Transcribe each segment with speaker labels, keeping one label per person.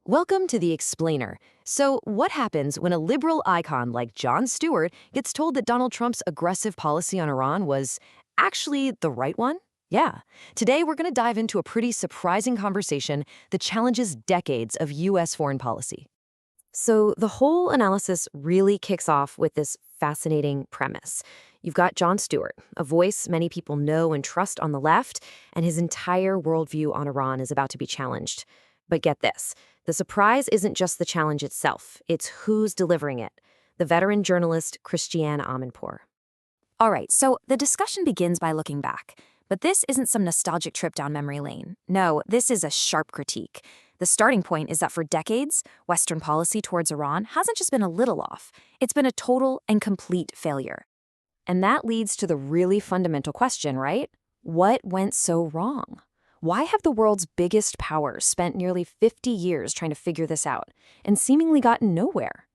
Speaker 1: Welcome to The Explainer. So, what happens when a liberal icon like Jon Stewart gets told that Donald Trump's aggressive policy on Iran was actually the right one? Yeah. Today, we're going to dive into a pretty surprising conversation that challenges decades of U.S. foreign policy. So, the whole analysis really kicks off with this fascinating premise. You've got Jon Stewart, a voice many people know and trust on the left, and his entire worldview on Iran is about to be challenged. But get this. The surprise isn't just the challenge itself, it's who's delivering it. The veteran journalist Christiane Amanpour.
Speaker 2: All right, so the discussion begins by looking back. But this isn't some nostalgic trip down memory lane. No, this is a sharp critique. The starting point is that for decades, Western policy towards Iran hasn't just been a little off. It's been a total and complete failure. And that leads to the really fundamental question, right? What went so wrong? Why have the world's biggest powers spent nearly 50 years trying to figure this out and seemingly gotten nowhere?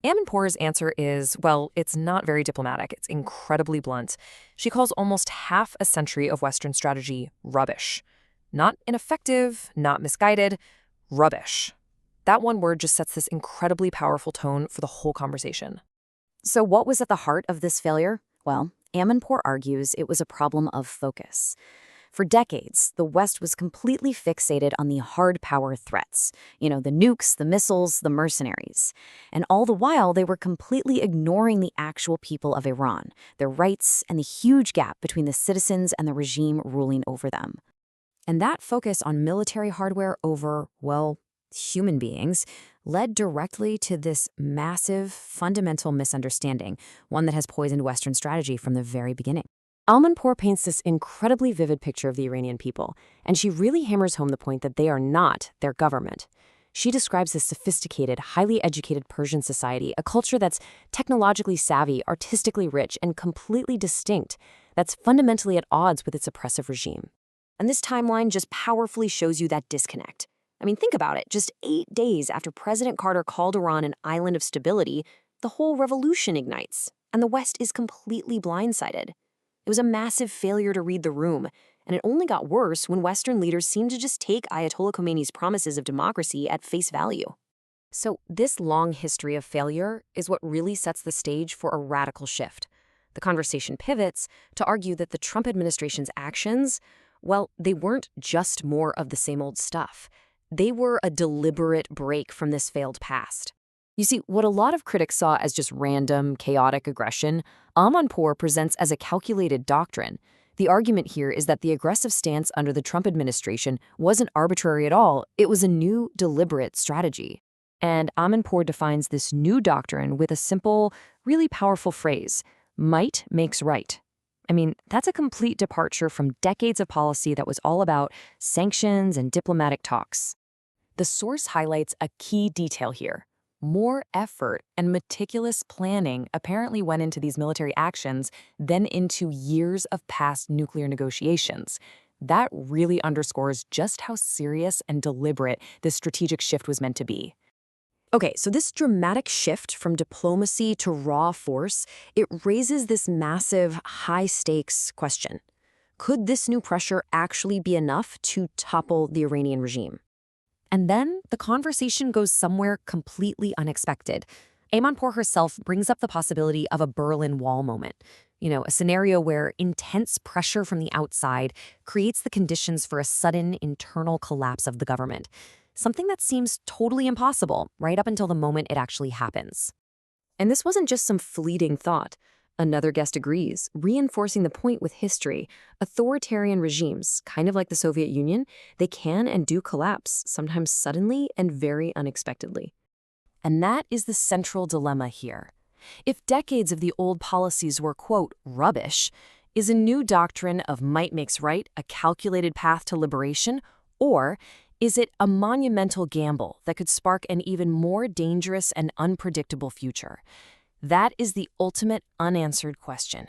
Speaker 3: Amanpour's answer is, well, it's not very diplomatic. It's incredibly blunt. She calls almost half a century of Western strategy rubbish. Not ineffective, not misguided, rubbish. That one word just sets this incredibly powerful tone for the whole conversation.
Speaker 2: So what was at the heart of this failure? Well, Amanpour argues it was a problem of focus. For decades, the West was completely fixated on the hard power threats. The nukes, the missiles, the mercenaries. And all the while, they were completely ignoring the actual people of Iran, their rights, and the huge gap between the citizens and the regime ruling over them. And that focus on military hardware over, well, human beings led directly to this massive, fundamental misunderstanding, one that has poisoned Western strategy from the very beginning.
Speaker 1: Amanpour paints this incredibly vivid picture of the Iranian people, and she really hammers home the point that they are not their government. She describes this sophisticated, highly educated Persian society, a culture that's technologically savvy, artistically rich, and completely distinct, that's fundamentally at odds with its oppressive regime. And this timeline just powerfully shows you that disconnect. I mean, think about it. Just 8 days after President Carter called Iran an island of stability, the whole revolution ignites, and the West is completely blindsided. It was a massive failure to read the room, and it only got worse when Western leaders seemed to just take Ayatollah Khamenei's promises of democracy at face value. So this long history of failure is what really sets the stage for a radical shift. The conversation pivots to argue that the Trump administration's actions, well, they weren't just more of the same old stuff. They were a deliberate break from this failed past. You see, what a lot of critics saw as just random, chaotic aggression, Amanpour presents as a calculated doctrine. The argument here is that the aggressive stance under the Trump administration wasn't arbitrary at all. It was a new, deliberate strategy. And Amanpour defines this new doctrine with a simple, really powerful phrase: might makes right. I mean, that's a complete departure from decades of policy that was all about sanctions and diplomatic talks. The source highlights a key detail here. More effort and meticulous planning apparently went into these military actions than into years of past nuclear negotiations. That really underscores just how serious and deliberate this strategic shift was meant to be. Okay, so this dramatic shift from diplomacy to raw force, it raises this massive, high-stakes question. Could this new pressure actually be enough to topple the Iranian regime? And then the conversation goes somewhere completely unexpected. Amanpour herself brings up the possibility of a Berlin Wall moment. A scenario where intense pressure from the outside creates the conditions for a sudden internal collapse of the government. Something that seems totally impossible right up until the moment it actually happens. And this wasn't just some fleeting thought. Another guest agrees, reinforcing the point with history. Authoritarian regimes, kind of like the Soviet Union, they can and do collapse, sometimes suddenly and very unexpectedly. And that is the central dilemma here. If decades of the old policies were, quote, rubbish, is a new doctrine of might makes right a calculated path to liberation, or is it a monumental gamble that could spark an even more dangerous and unpredictable future? That is the ultimate unanswered question.